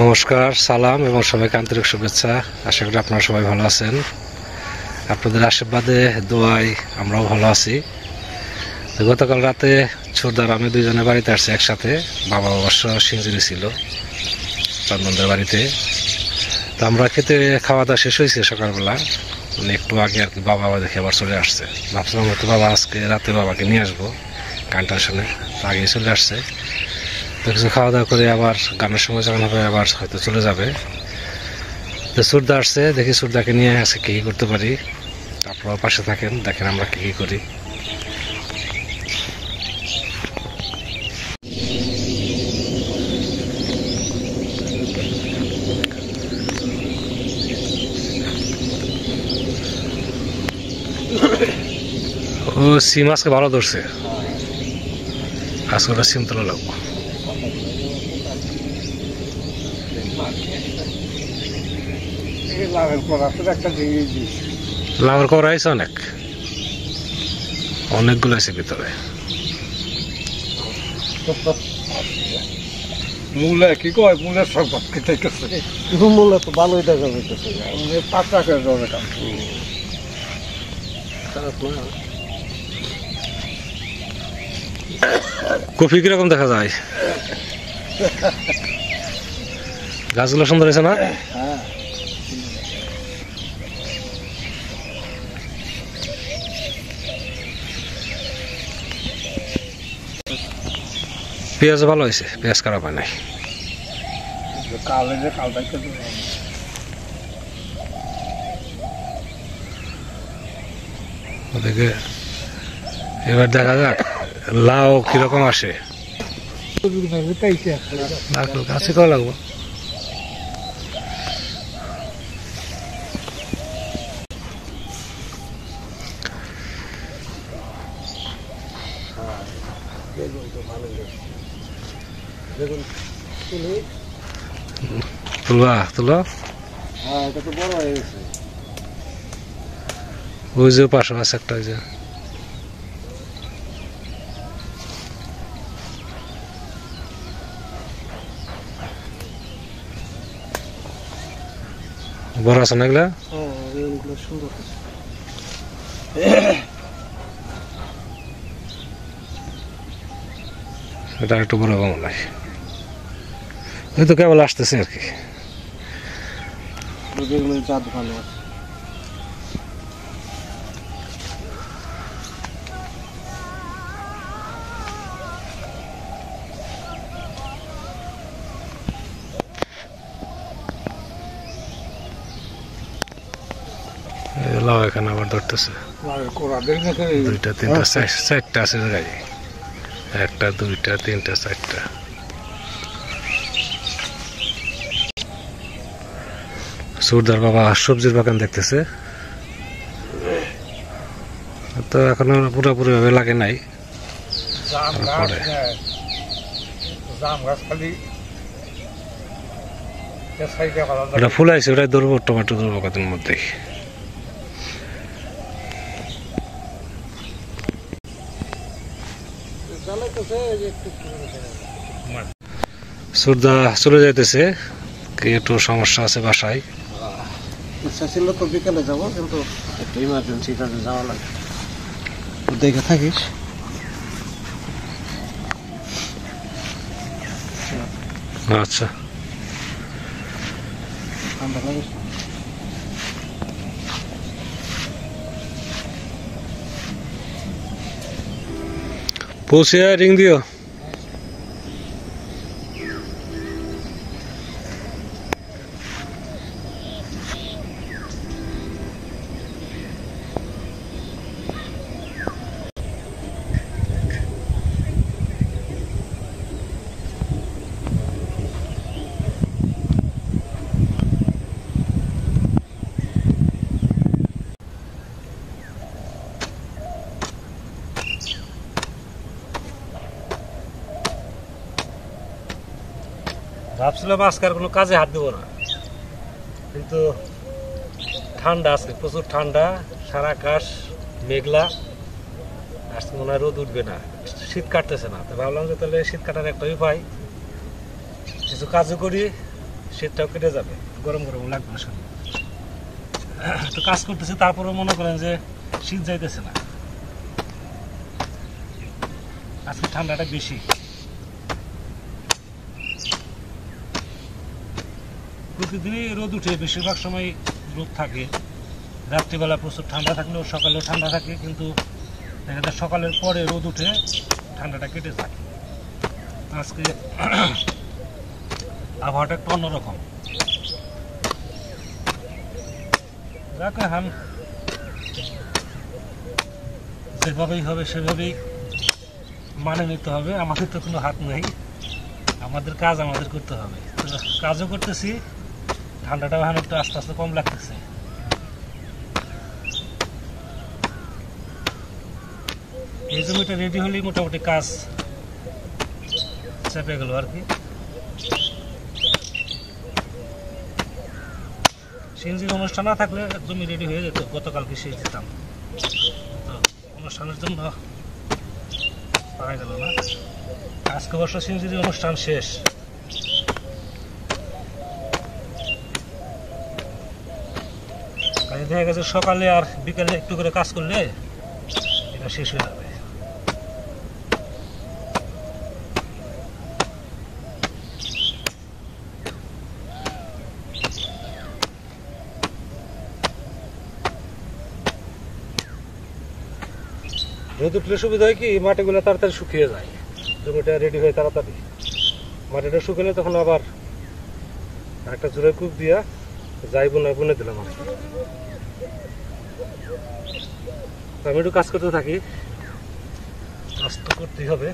নমস্কার, সালাম এবং সবাইকে আন্তরিক শুভেচ্ছা। আশা করি আপনারা সবাই ভালো আছেন। আপনাদের আশীর্বাদে দোয়ায় আমরাও ভালো আছি। তো গতকাল রাতে ছোটদার আমি দুইজনে বাড়িতে আসছি একসাথে। বাবা অবশ্য সিঞ্জুরি ছিল চন্দনদের বাড়িতে। তো আমরা খেতে খাওয়া দাওয়া শেষ হয়েছে সকালবেলা, মানে একটু আগে আর কি। বাবা দেখে আবার চলে আসছে। ভাবছিলাম হয়তো বাবা আজকে রাতে বাবাকে নিয়ে আসবো কান্টাশনে, আগেই চলে আসছে। তো কিছু খাওয়া দাওয়া করে আবার গানের সময় যখন হবে আবার হয়তো চলে যাবে। তো সুরদা আসছে, দেখি সুরদাকে নিয়ে আজকে কী করতে পারি। আপনারাও পাশে থাকেন, দেখেন আমরা কী করি। ও সিম আজকে ভালো ধরছে, আজকে ওটা সিম তোলা লাগবো। লাভের করা হয়েছে অনেকগুলো আছে ভিতরে। মূলা কি কয়, মূলের সরবত খেতেছে। মূলা তো ভালোই দেখা যাইতেছে, পাঁচটা করে যাবে। কফি কিরকম দেখা যায়? গাছগুলো সুন্দর হয়েছে না? পেঁয়াজ ভালো হয়েছে, পেঁয়াজ খারাপ হয় নাই। ওদিকে এবার দেখা যাক লাউ কিরকম আসে। কাছে করা লাগবো। তুলবা তুলো, ওই যে পাশে আছে একটা, ওই যে বড় আছে না এগুলা? সুন্দর। এটা একটু বড় কম নাই, এই তো কেবল আসতেছে আর কি। চাঁদ ভালো আছে। লাউ এখানে আবার ধরতেছে, দুইটা তিনটা চারটা আছে গাড়ি। একটা দুইটা তিনটা চারটা। সুরদার বাবা সবজির বাগান দেখতেছে, তো এখনো পুরোপুরি ভাবে লাগে নাই। ওটা ফুল আছে, ওটাই ধরবো, টমেটো ধরবো কদিন মধ্যেই। সুরদা চলে যাইতেছে, একটু সমস্যা আছে বাসায়। ইচ্ছা ছিল তো বিকেলে যাবো, কিন্তু একটু ইমার্জেন্সি কাজে যাওয়া লাগে। দেখে থাকিস। আচ্ছা, ঠান্ডা লাগিস। পৌঁছে রিং দিও। ভাবছিলাম আজকে আর কোনো কাজে হাত দেবো না, কিন্তু ঠান্ডা, আজকে প্রচুর ঠান্ডা, সারা আকাশ মেঘলা। আজকে মনে হয় রোদ উঠবে না, শীত কাটতেছে না। তো ভাবলাম যে তাহলে শীত কাটার একটা উপায়, কিছু কাজও করি শীতটাও কেটে যাবে, গরম গরম লাগবে না শরীর। তো কাজ করতেছি, তারপরে মনে করেন যে শীত যাইতেছে না। আজকে ঠান্ডাটা বেশি। প্রতিদিনই রোদ উঠে, বেশিরভাগ সময় রোদ থাকে। রাত্রিবেলা প্রচুর ঠান্ডা থাকলেও সকালেও ঠান্ডা থাকে, কিন্তু দেখা যায় সকালের পরে রোদ উঠে ঠান্ডাটা কেটে যায়। আজকে আবহাওয়াটা একটু অন্যরকম। যাক, এখন যেভাবেই হবে সেভাবেই মানে নিতে হবে। আমাদের তো কোনো হাত নেই, আমাদের কাজ আমাদের করতে হবে। তো কাজও করতেছি, ঠান্ডাটাও এখন একটু আস্তে আস্তে কম লাগতেছে। এই জমিটা রেডি হলেই মোটামুটি কাজ চেপে গেল আর কি। সিএনজির অনুষ্ঠান না থাকলে জমি রেডি হয়ে যেত, গতকালকে সেচ দিতাম। তো অনুষ্ঠানের জন্য পাওয়া গেল না। আজকে অবশ্য সিএনজির অনুষ্ঠান শেষ। কাজে দেখা গেছে সকালে আর বিকালে একটু করে কাজ করলে এটা শেষ হয়ে যাবে। রোদ উঠলে সুবিধা হয় কি, মাটিগুলো তাড়াতাড়ি শুকিয়ে যায়, জমিটা রেডি হয় তাড়াতাড়ি। মাটিটা শুকালে তখন আবার একটা জোরে কূপ দিয়া যাই বোনায় বুনে দিলাম আর কি। আমি একটু কাজ করতে থাকি, কাজ তো করতেই হবে।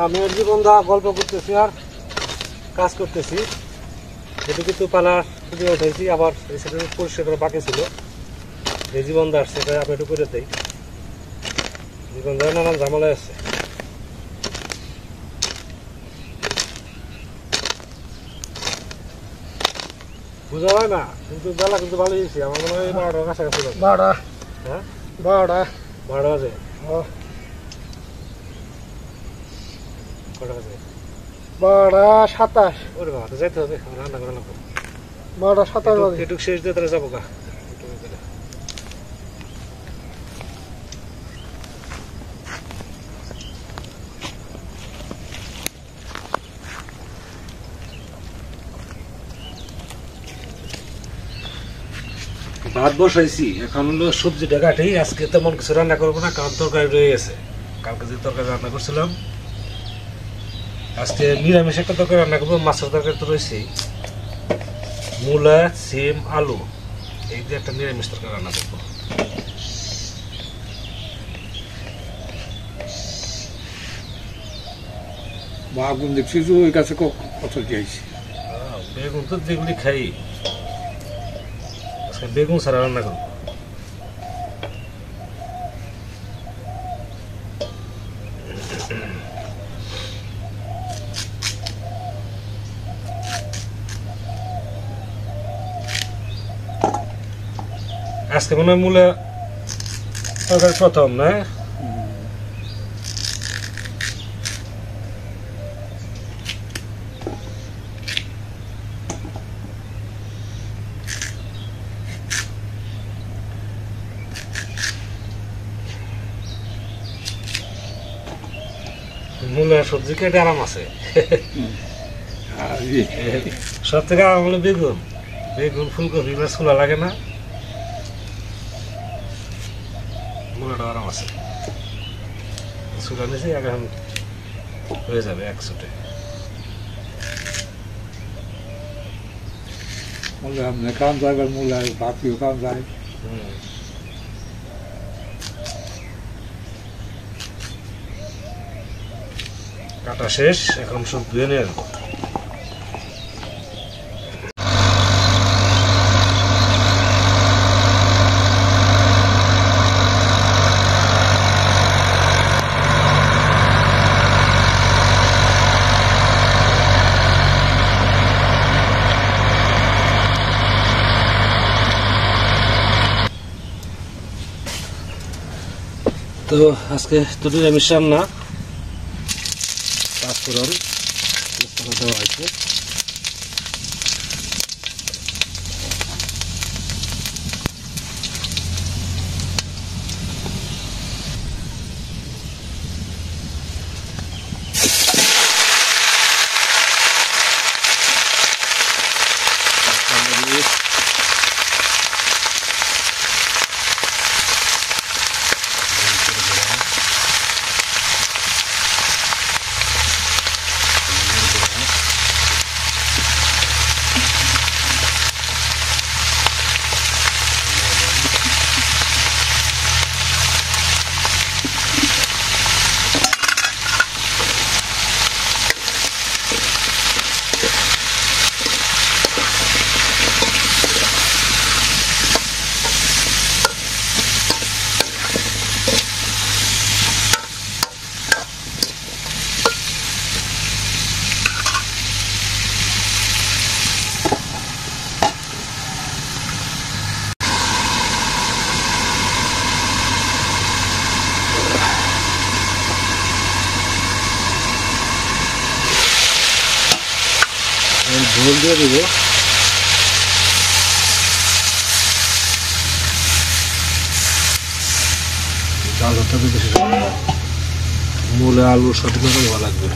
আমি আর জীবন দা গল্প করতেছি আর কাজ করতেছি। যেটুকু কিন্তু পালা দিয়ে উঠেছি, আবার এই সাইডে পরিষ্কার করে বাকি ছিল। এই জীবন দা আসছে, আমি একটু করে দেই। জীবন দা নানান ঝামেলায় আছে। বোঝা হয় না, কিন্তু বেলা কিন্তু ভালো হয়েছে। আমার মনে হয় 12টার কাছাকাছি। 12টা। হ্যাঁ, 12টা। 12টা বাজে। কটা বাজে? 12:27। ওরে বাবা, তো যাইতে হবে, রান্না করা লাগবে। 12:27 বাজে। একটু শেষ দিয়ে তাহলে যাবো গা। ভাত বসাইছি, এখন হলো সবজিটা কাটি। আজকে তেমন কিছু রান্না করবো না, কারণ তরকারি রয়ে গেছে। কালকে যে তরকারি রান্না করছিলাম, আজকে নিরামিষ একটা তরকারি রান্না করবো। মাছের তরকারি তো রয়েছে, মূলা, সিম, আলু, এই দিয়ে একটা নিরামিষ তরকারি রান্না করবো। বাগুন দেখছি যে ওই কাছে কত দিয়েছি। বেগুন তো যেগুলি খাই, আজকে বেগুন ছাড়া রান্না করবো। আজকে মনে হয় মূলা তরকারি প্রথম, না? মূলা সবজি কেটে আরাম আছে। সব থেকে আরাম হলো বেগুন। বেগুন, ফুলকপি বা ছোলা লাগে না, মূলাটা আরাম আছে। ছোলা নিয়েছি, আগে এখন হয়ে যাবে একসাথে। কাম যায়, মূলা বাকিও কাম যায়। কাটা শেষ, এখন সব ধুয়ে নিয়ে আসবো। তো আজকে তো নিরামিষ রান্না, পাঁচফোড়ন দেওয়া হয়েছে। ঝোল দিয়ে দিব। চাল হতে বেশি মূলে আলু সঠিক ভালো লাগবে।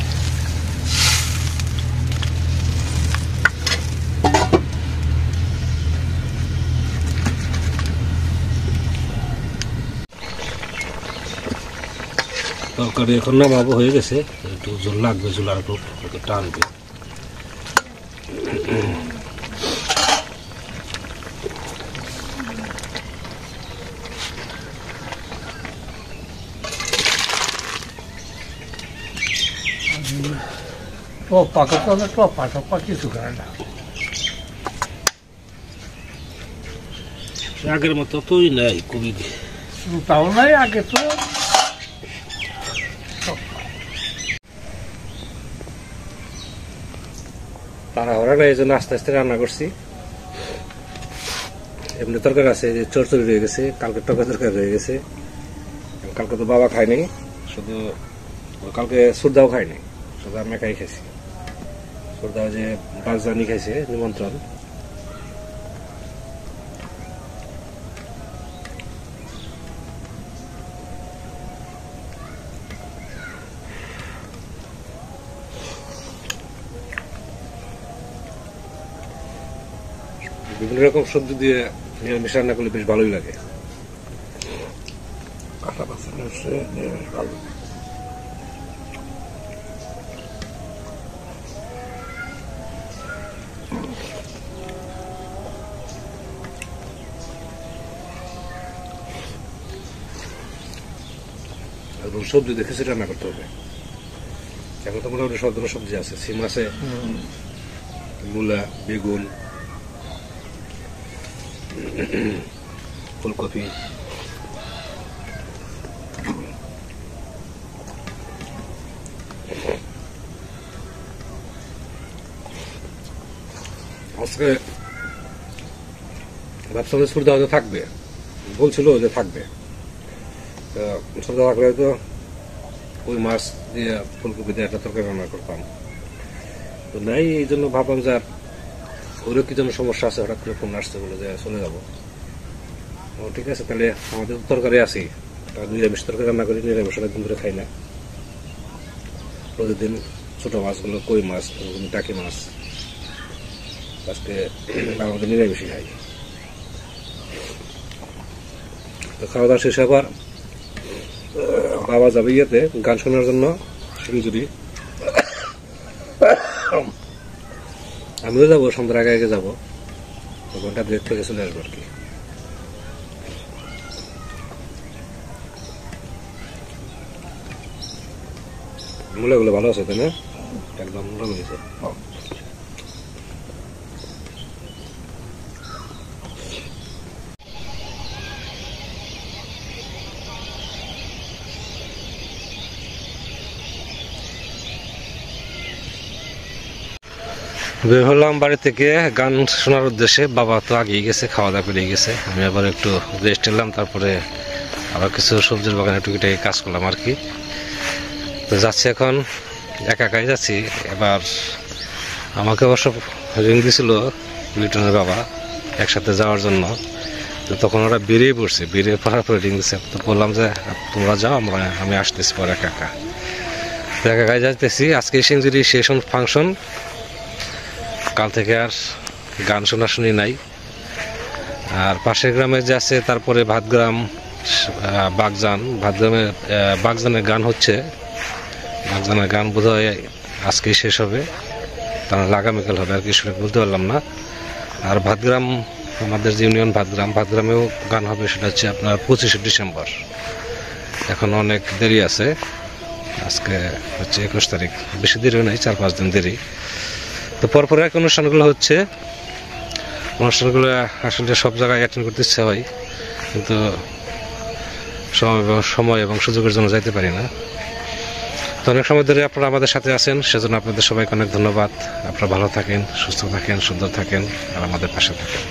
তরকারি এখন না বাবু হয়ে গেছে, একটু ঝোল লাগবে, ঝোল আর একটু টানবে। আগের মতো তোই নাই, খুবই তাও নাই আগে তো। তাড়াহুড়া নাই, এই জন্য আস্তে আস্তে রান্না করছি। এমনি তরকারি আছে, যে চরচড়ি রয়ে গেছে, কালকে তরকারি রয়ে গেছে। কালকে তো বাবা খায় নাই, শুধু কালকে সুরদাও খায় নাই, শুধু আমি একাই খাইছি। সুরদাও যে বাগজানি খাইছে নিমন্ত্রণ। বিভিন্ন রকম সবজি দিয়ে নিরামিষ রান্না করলে বেশ ভালোই লাগে। কাঁটা মাছের নিরামিষ ভালো। সবজি দেখে সেটা রান্না করতে হবে। এখন তো মোটামুটি সব ধরনের সবজি আছে, সিম আছে, মূলা, বেগুন, ফুলকপি। আজকে ভাবছিলাম সুরদা হয়তো থাকবে, বলছিল যে থাকবে। সুরদা থাকলে হয়তো ওই মাছ দিয়ে ফুলকপি দিয়ে একটা তরকারি রান্না করতাম, তো নাই। এই জন্য ভাবলাম যে ওরও কি যেন সমস্যা আছে, হঠাৎ করে ফোন আসতে বলে যে চলে যাবো। ও ঠিক আছে, তাহলে আমাদের তরকারি আছি, নিরামিষ তরকারি রান্না করি। নিরামিষ অনেকদিন ধরে খাই না, প্রতিদিন ছোট মাছগুলো, কই মাছ, টাকি মাছ। আজকে আমাদের নিরামিষই খাই। তো খাওয়া দাওয়া শেষ, আবার বাবা যাবে ইয়েতে গান শোনার জন্য শিলিগুড়ি। আমিও যাবো, সন্ধ্যার আগে আগে যাবো, ঘন্টা ব্রেক থেকে চলে আসবো আর কি। মূলাগুলো ভালো আছে তাই না? একদম নরম হয়েছে। বের হলাম বাড়ি থেকে গান শোনার উদ্দেশ্যে। বাবা তো আগেই গেছে, খাওয়া দাওয়া করে গেছে। আমি আবার একটু রেস্ট নিলাম, তারপরে আবার কিছু সবজির বাগানে টুকিটাকি কাজ করলাম আর কি। তো যাচ্ছি এখন, একা একাই যাচ্ছি। এবার আমাকে অবশ্য রিং দিছিল লিটনের বাবা একসাথে যাওয়ার জন্য। তো তখন ওরা বেরিয়ে পড়ছে, বেরিয়ে পড়ার পরে রিং দিচ্ছে। তো বললাম যে তোমরা যাও, আমি আসতেছি পরে একা একা। তো একা একাই যাইতেছি। আজকে সিঞ্জুরি শেষ ফাংশন, কাল থেকে আর গান শোনাশুনি নাই। আর পাশের গ্রামে যে আছে, তারপরে ভাতগ্রাম, বাগজানের গান হচ্ছে। বাগজানের গান বোধহয় আজকেই শেষ হবে, তার আগামীকাল হবে আর কি, সেটা বলতে পারলাম না। আর ভাতগ্রাম, আমাদের যে ইউনিয়ন ভাতগ্রামেও গান হবে, সেটা হচ্ছে আপনার 25শে ডিসেম্বর। এখন অনেক দেরি আছে, আজকে হচ্ছে 21 তারিখ, বেশি দেরিও নেই, 4-5 দিন দেরি। তো পরপর এক অনুষ্ঠানগুলো হচ্ছে, অনুষ্ঠানগুলো আসলে সব জায়গায় অ্যাটেন্ড করতে ইচ্ছা হয়, কিন্তু সময় এবং সুযোগের জন্য যাইতে পারি না। তো অনেক সময় ধরে আপনারা আমাদের সাথে আছেন, সেজন্য আপনাদের সবাইকে অনেক ধন্যবাদ। আপনারা ভালো থাকেন, সুস্থ থাকেন, সুন্দর থাকেন, আর আমাদের পাশে থাকেন।